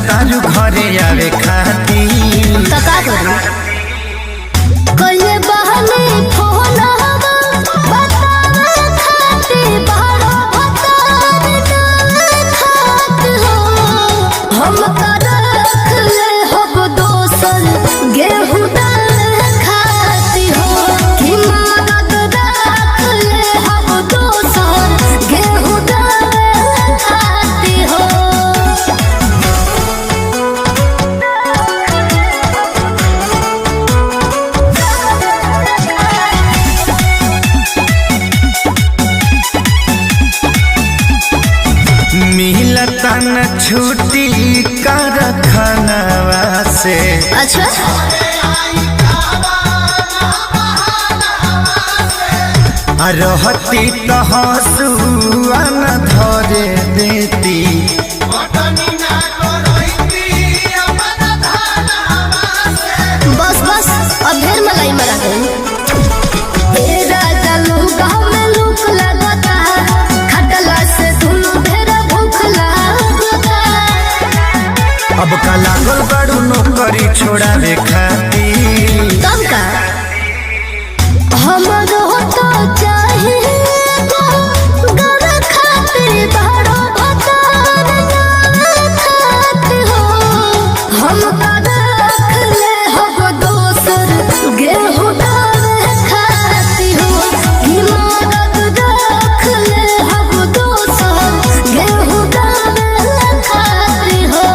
तारू घरे आवे खाती का करू कइले बहने फोन हवा बतावे खाती बारो भतार ना खात हो हम कर रख ले हब दोसन गेहूं दाल खाती हो कि मदद रख ले हब दोसन गेहूं दाल खाती हो। मिलता न छुट्टी कारखानवा से अच्छा रहती तो हंसुआ न धरे देती बस बस अब ढेर मलाई मरा गई तेरा जलू गाँव में लूक लगता खटला से धुलू ढेर भूख लगता अब का लागल बड़ू नौकरी छोड़ावे खाती तब का हमरो तो चाहिए घर खातिर बड़ो भतार ना खात हो हम रख ले हब दोसर गेहूं दाल खाती हो कि मदद रख ले हब दोसर गेहूं दाल खाती हो।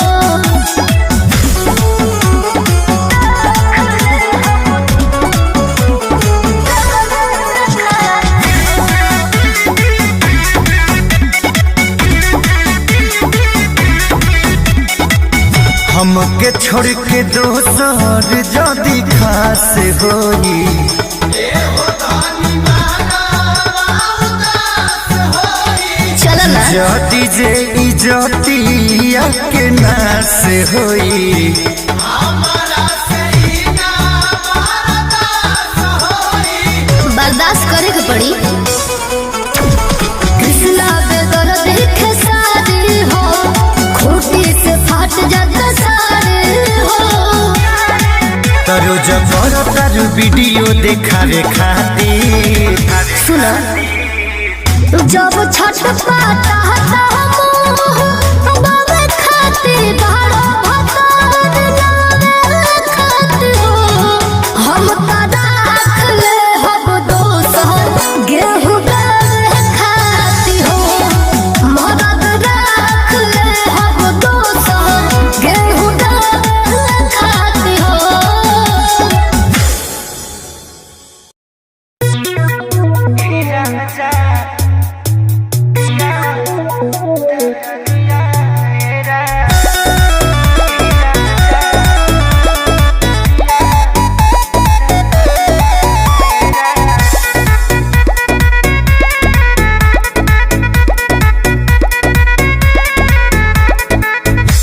हमके छोड़ के दोसर जदी खास होई चल ना जदी जे इजतिया के नास होई बर्दाश्त करे के पड़ी कृष्णा बेदर देखे सारी हो खूटी से फाट जाता सारे हो तरो जबर तारू वीडियो देखावे खातिर सुना जब छठ पाता बाबे खाती बारो भतार नावे खात हो हम का रख ले हब दोसर गेहूं दाल खाती हो मदद रख ले हब दोसर गेहूं दाल खाती हो।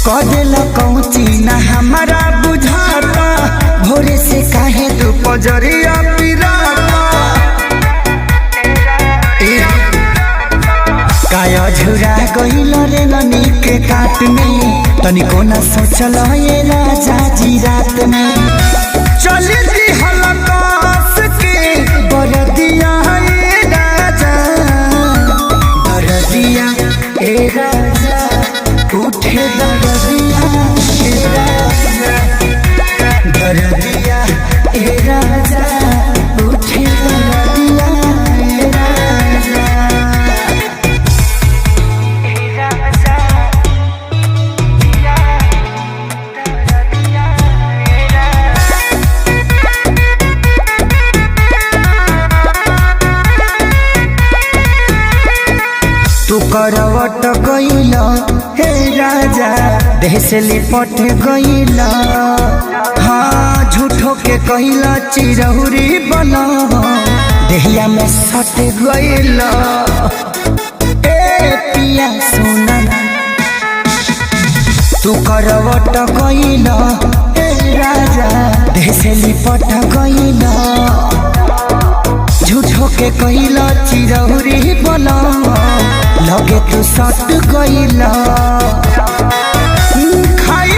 कदेला कौची ना हमारा बुझाता भोरे से काहे तू पजरिया पिराता काया झुरा गइल रे ननी के काट में तनिको ना सोचल ये राजा जी रात में चली दी हलकास के बरदिया ए राजा बरदिया ए राजा उठे दरदिया ए राजा दरदिया ए राजा उठे दरदिया ए राजा तू करवट गइल हे राजा देह से लिपट गइल हाँ झूठो के कइल चिरहुरी बना देहिया में सट गइल ए पिया सोना तू करवट गइल हे राजा देह से लिपट गइल झूठो के कइला चिरौरी बना लगे तू सट गइला खाई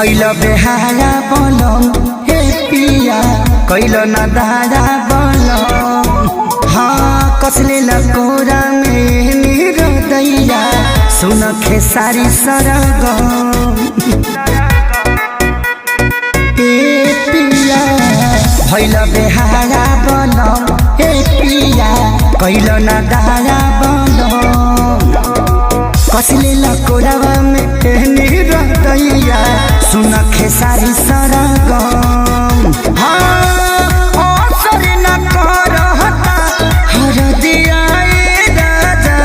भैल बेहारा बलम हे पिया कैल न दारा बलम हाँ कसले लकोरा में मेरो दैया सुन खेसारी सरगम ए पिया भैल बेहारा बलम हे पिया कैल न दारा बलम कसले लकोरावा में मेरो दैया सुन खेसारी सरगम असर न करहता हर दिया ए राजा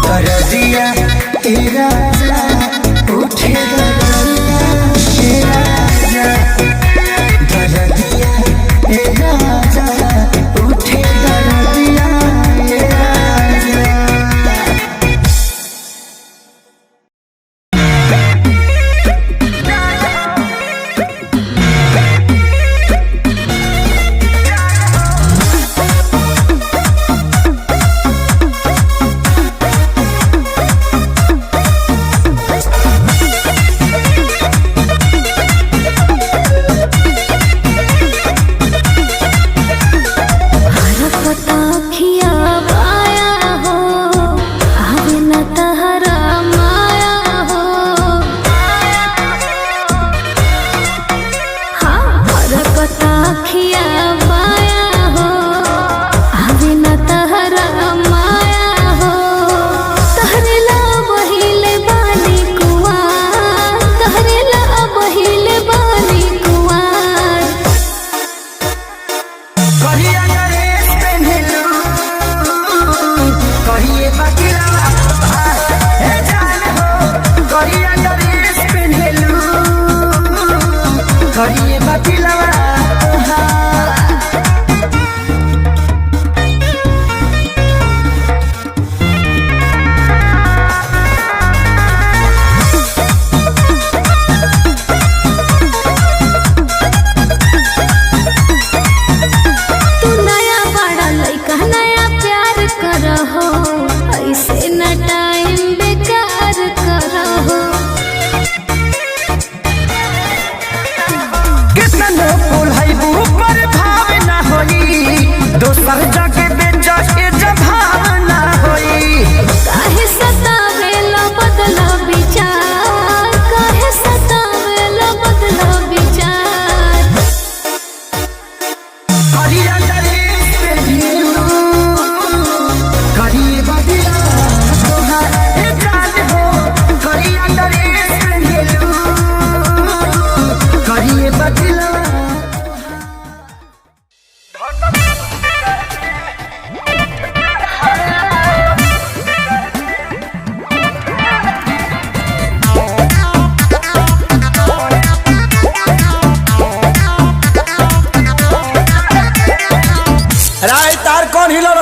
दर दिया ए राजा उठे दरिया ए राजा दर दिया ए राजा उठे दरिया ए राजा।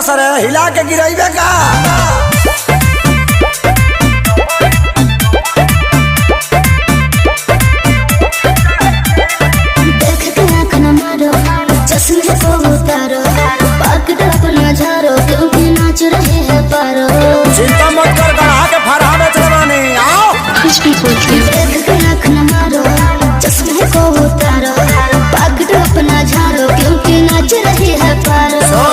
सर हिला के गिराइबे का देख के आँख न मारो चश्मे को उतारो पकड़ अपना झारो क्योंकि नाच रहे हैं पारो चिंता मत कर गढ़ा के फरहा बेच रवानी आओ कुछ भी पूछ देख के आँख न मारो चश्मे को उतारो पकड़ अपना झारो क्योंकि नाच रहे हैं पारो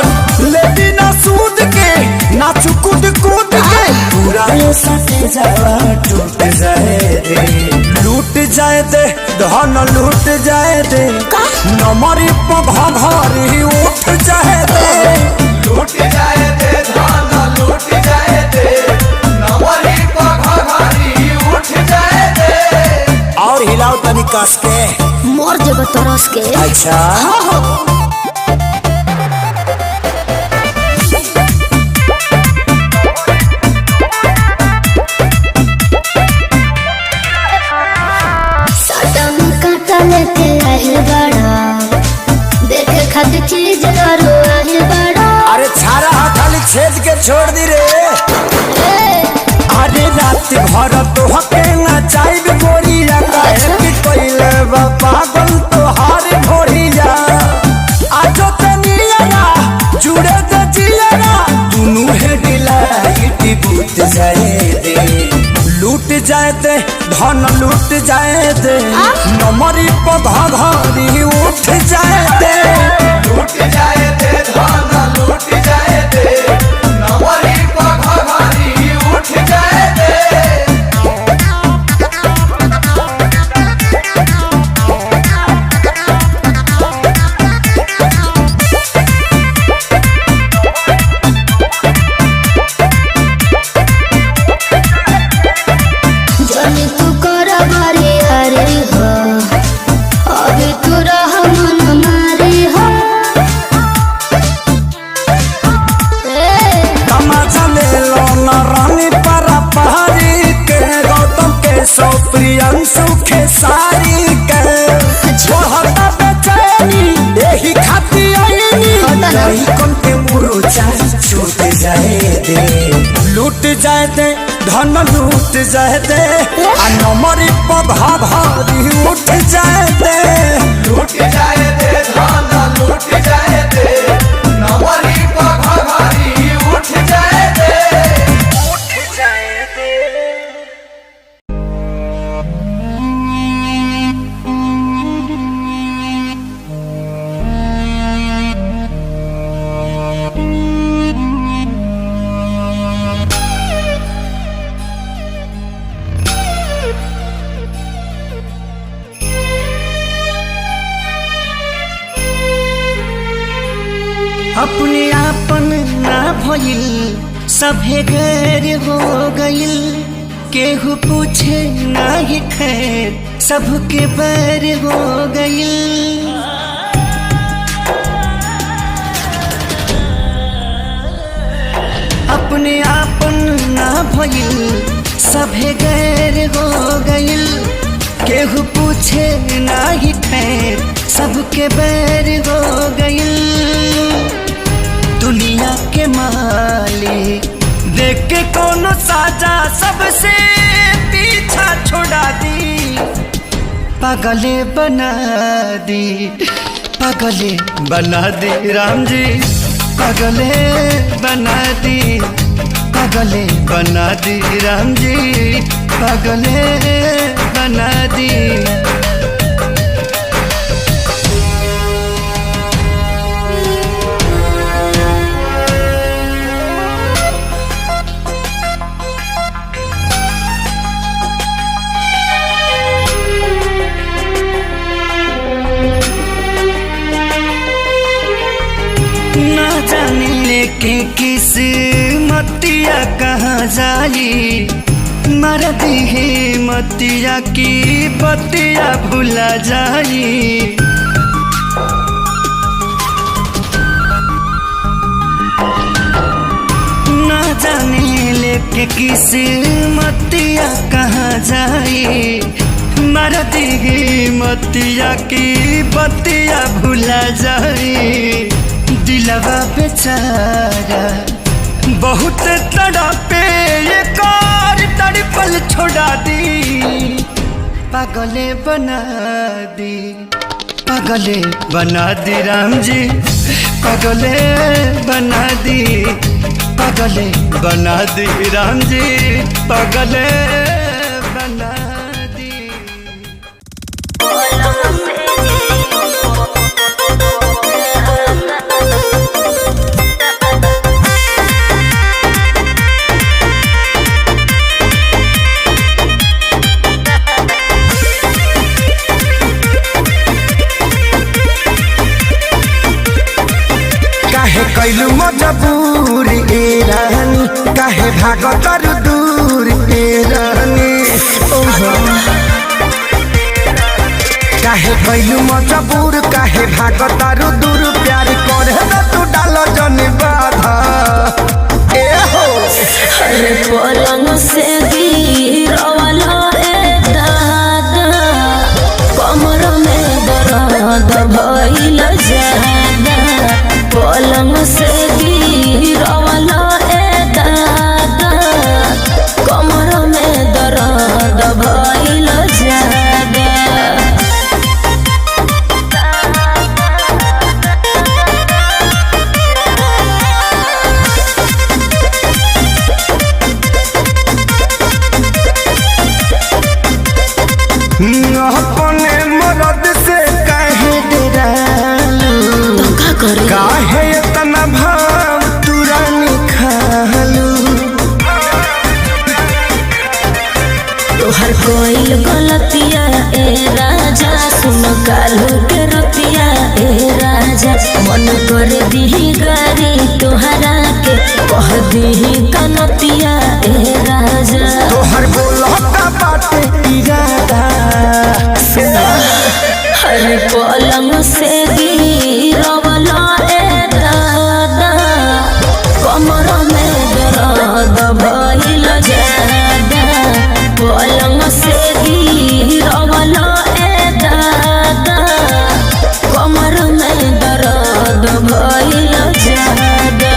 लेती ना सूद के ना चुकुद कूद के पूरा सटे जावा टूट जाए दे लूट जाए दे धन लूट जाए दे नमरी पघरी उठ जाए दे लूट जाए दे धन लूट जाए दे नमरी पघरी उठ जाए दे और हिलाओ तनी कस के मोर जब तरस के अच्छा लेके आए बड़ा देखे खातिर चीज करो आए बड़ा अरे छारा खाली छेद के छोड़ दी रे अरे रात भर तो हके ना चाहिए गोरिया काहे कि कोइले बा पागल तो हार भोरिया आजो तनिया जुड़े दे जिया दुनु है दिला इटी बूत जाए दे लूट लूट जाए दे धन लूट जाए दे नमरी पधा घरी उठ जाए दे लूट जाए दे धन लूट जाए दे नवरी पघारी उठ जाए दे जाने तू कर बारे हरे हो अभी तू रह मन मारे हो तमाचा ले लो न रानी परा पहाड़ी के गौतम के सो प्रियंशु के सारी के छोहता बेचैनी यही खाती आईनी नहीं कौन के मुरुचा छूट जाए दे लूट जाए दे धन लूट जाए दे आ नमरी पधा भारी उठ जाए दे लूट जाए दे धन लूट जाए दे नवरी पघारी उठ जाए दे अपने आपन ना भइल सभे गैर हो गइल केहू पूछे ना ही खैर सबके बैर हो गइल अपने आपन ना भइल सभे गैर हो गइल केहू पूछे ना ही खैर सबके बैर हो गइल दुनिया के मालिक देख के कोनो साजा सबसे पीछा छोड़ा दी पागले बना दी पागले बना दी राम जी पागले बना दी पागले बना दी राम जी पागले बना दी ना जाने लेके किस मतिया कहाँ जाई मर है मतिया की बतिया भुला जाई ना जाने लेके किस मतिया कहाँ जाई मर है मतिया की बतिया भुला जाई दिलवा बेचारा बहुत तड़पे ये कार तड़पल छोड़ा दी पागले बना दी पागले बना दी राम जी पागले बना दी पागले बना दी राम जी पागले बना दी काहे कैलू मजबूर ए रानी काहे भागतर दूर ए रानी काहे कैलू मजबूर काहे भागतर दूर प्यार करे तू डाल जन बाधा ए हो अरे पलंग से गिरवाला ए दादा कमर में दर्द भइल जादा पलंग से गिरवाला ए दादा कमर में दर्द भइल जादा करे काहे इतना भाव तुरानी खालू तोहर कोई गलतिया ए राजा सुन कालू के रतिया ए राजा मन कर दी गारी तोहरा के कह दी कनतिया ए राजा तोहर बोलता बाटे इरादा हर पलंग से गिरवला ए दादा कमर में दर्द भइल जादा पलंग से गिरवला ए दादा कमर में दर्द भइल जादा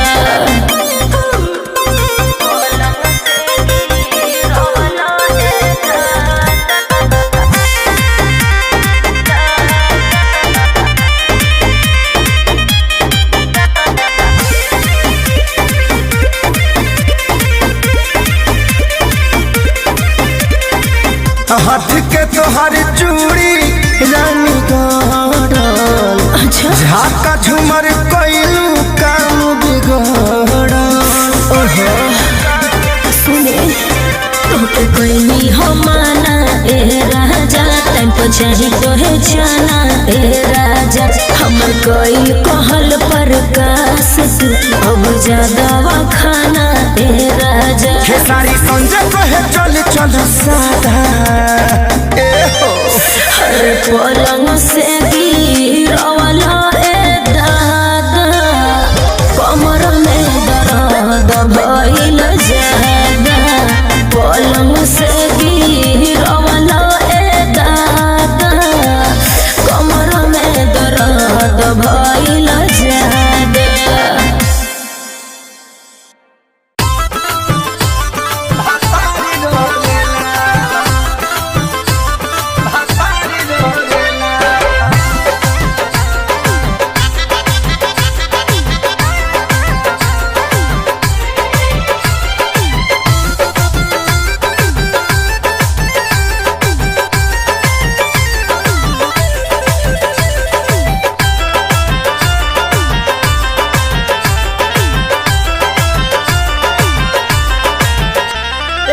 पलंग से गिरवला ए दादा हाथ के तोहर चूड़ी रानी गड़ल अच्छा झाका झूमर कइलू काम बिगड़ल ओहो सुने तोके कोई हमाना ए राजा टाइम पर चाही तोहे जाना ए राजा हमर कोई कहल पर कास तू अब ज्यादा खाना ए राजा खेसारी संजय कहे चल चल सादा ए हो हर पलंग से गिरवला ए दादा कमर में दर्द भइल जादा पलंग से गिरवला ए दादा कमर में दर्द भइल जादा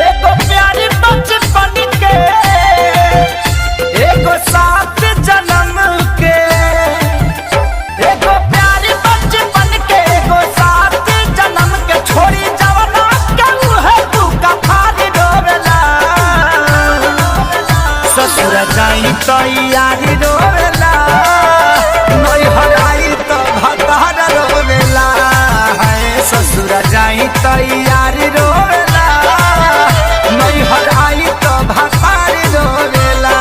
एगो प्यारी बचपन के एगो साथ जन्म के एगो प्यारी बचपन के एगो साथ जन्म के छोड़ी जवना कहू है तू कफारी रोवेला ससुर जाई तो यारी रोवेला नई हराई तो भतार रोवेला है ससुर जाई तो यारी रोवेला नहीं हराई तो भतारी रोवेला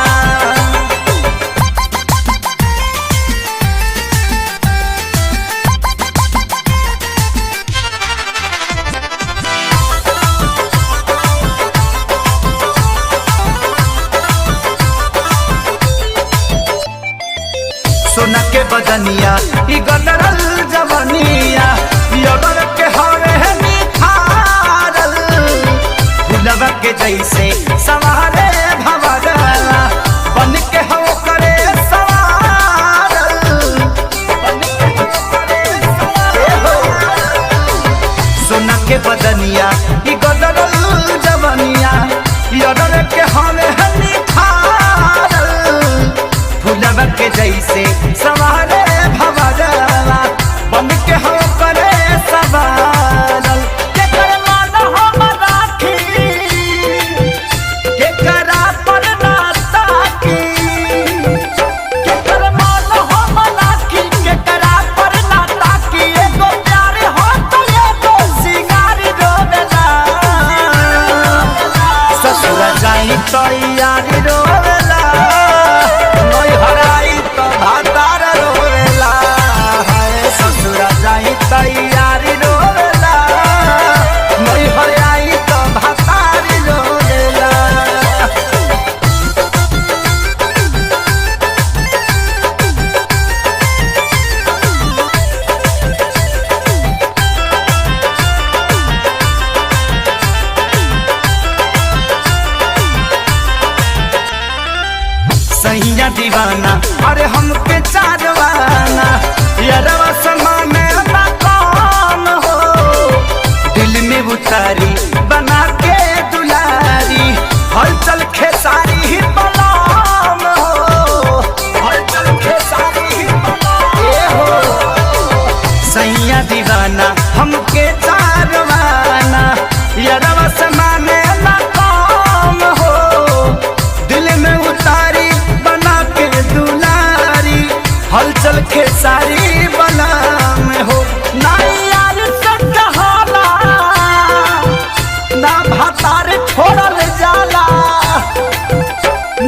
सोना के बदनिया ई गदरल जवनिया यगर के हवे निखारल फुलवा के जैसे सवारे भवरला बन के हो करे सवारल बन के हो करे सवारल सोना के बदनिया ई गदरल जवनिया यगर के हवे निखारल फुलवा के जैसे सवारे भवरला बन के हो करे सवारल के कर मान हम राखी के करा पर ना ताकी के कर मान हम राखी के करा पर ना ताकी एगो प्यार हो तो एगो सिंगार रोवेला ससुर जाई तो यारी रोवेला नई हराई तो भातार रोवेला है ससुर जाई तो यारी रोवेला नई हराई तो भातार रोवेला सैया दीवाना अरे हमके चारवाना यारवा समाने ना कौन हो दिल में उतारी बना के दुलारी हलचल खेसारी ही बलाम हो हलचल खेसारी ही बलाम हो सैया दीवाना हमके चारवाना यारवा समाने ना कौन हो दिल में उतारी बना के दुलारी हलचल खेसारी बना में हो ना यार सटहाला ना भातार छोड़ल जाला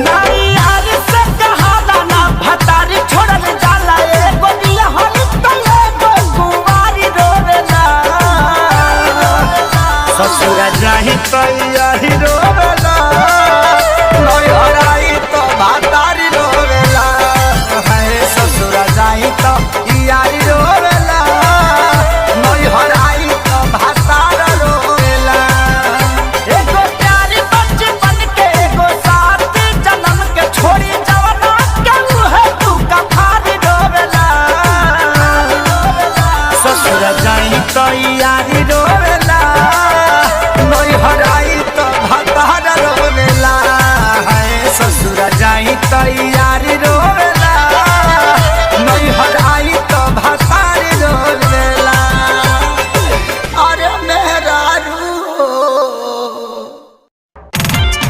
ना यार सटहाला ना भातार छोड़ल जाला एगो दिया हल तले गो कुंवारी रोवेला ससुरा जाहि तैयारी रोवेला नय हराई तो भातारी रोवेला है ससुरा जाहि तो यारी रोवेला नय हराई तो भातार रोवेला एगो प्यारी बचपन के एगो साथ जन्म के छोड़ी जवाना के मुहे तू कफारी रोवेला ससुरा जाहि तो यारी रोवेला नय हराई तो भातार रोवेला है ससुरा जाहि तो यारी रोवेला नय हराई तो भातार रोवेला अरे मेरा रू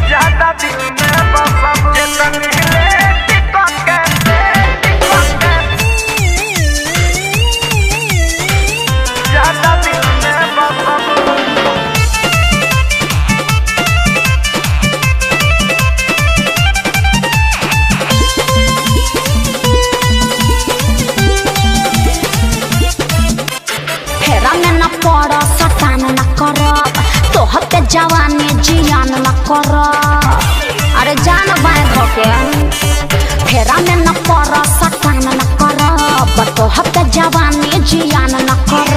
ज्यादा दिल में बसब जतन हिले टिकट के ज्यादा दिल में बसब फेरा में न पड़ सटान न कर तोहर के जवानी जियान न कर अरे जान बाय धोके फेरा में न पड़ सटान न कर तोहर के जवानी जियान न कर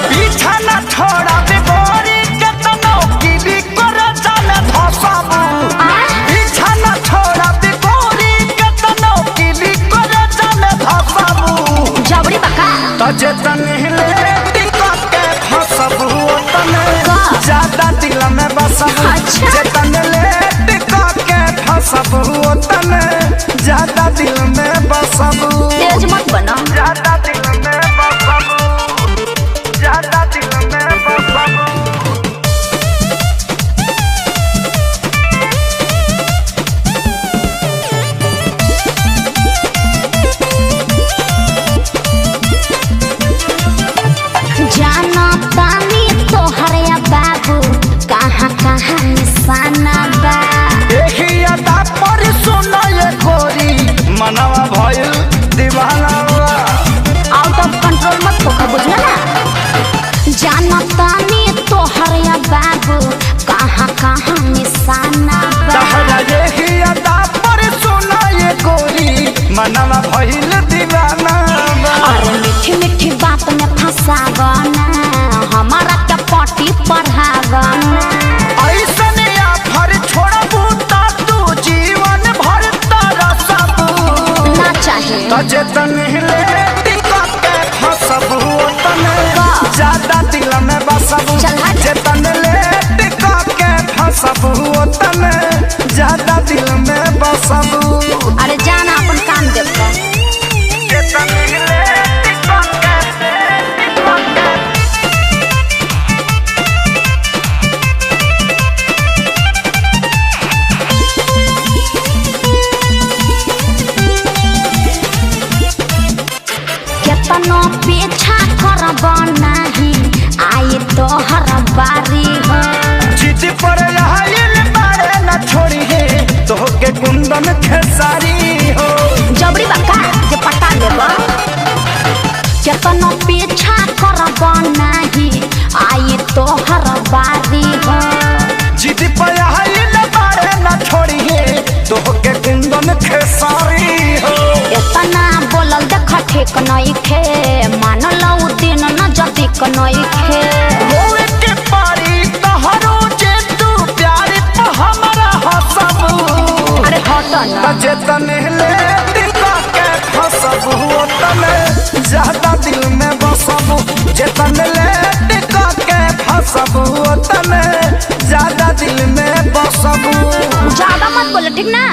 पीछा न छोड़ा बिगोरी केतनो गिली कर जाने धसबू पीछा न छोड़ा बिगोरी केतनो गिली कर जाने धसबू जबरी बका तजतन हिले टिकट के फसबू तने ज्यादा दिल में बसबू अच्छा। जतन ले टिकट के फसबू तने ज्यादा दिल में बसबू तेज मत बना ज्यादा दिल में बसबू ज्यादा दिल में बसबू जाना तानी तोहर या बाबू कहाँ कहाँ निशाना बा देखी अदा पर सुनो ये गोरी मनवा भइल दीवाना बा। आउट ऑफ कंट्रोल मत होकर बुझला ना जाना तानी तोहर या बाबू कहाँ कहाँ निशाना बा तहरा देखी अदा पर सुनो ये गोरी मनवा भइल दीवाना बा। अरे मीठी मीठी बात में फंसावना हमारा क्या पार्टी पढ़ावना ऐसन आफर छोड़बू ता तू जीवन भर तरसबू ना चाहिए तजतन हिले टिकट के फसबू तने ज्यादा दिल में बसबू चल हट। जतन ले टिकट के फसबू तने ज्यादा दिल में बसबू अरे जाना अपन काम देखो जतन हिले टिकट के केतनो पीछा करब नाही आई तोहर बारी हो चिट्ठी पर आइल बारे न छोड़ी है तोहके कुंदन खेसारी हो जबरी बका जे पटा देब केतनो पीछा करब नाही आई तोहर बारी हो चिट्ठी पर आइल बारे न छोड़ी है तोहके कुंदन खेसारी हो इतना बोलल देख ठीक नइखे मानल उ दिन न जदिक नइखे होए के पारी तहरो जे तू प्यार पे हमरा हसबू अरे हट ना चेतन दिल में बसबू। ज्यादा मत बोलो ठीक ना।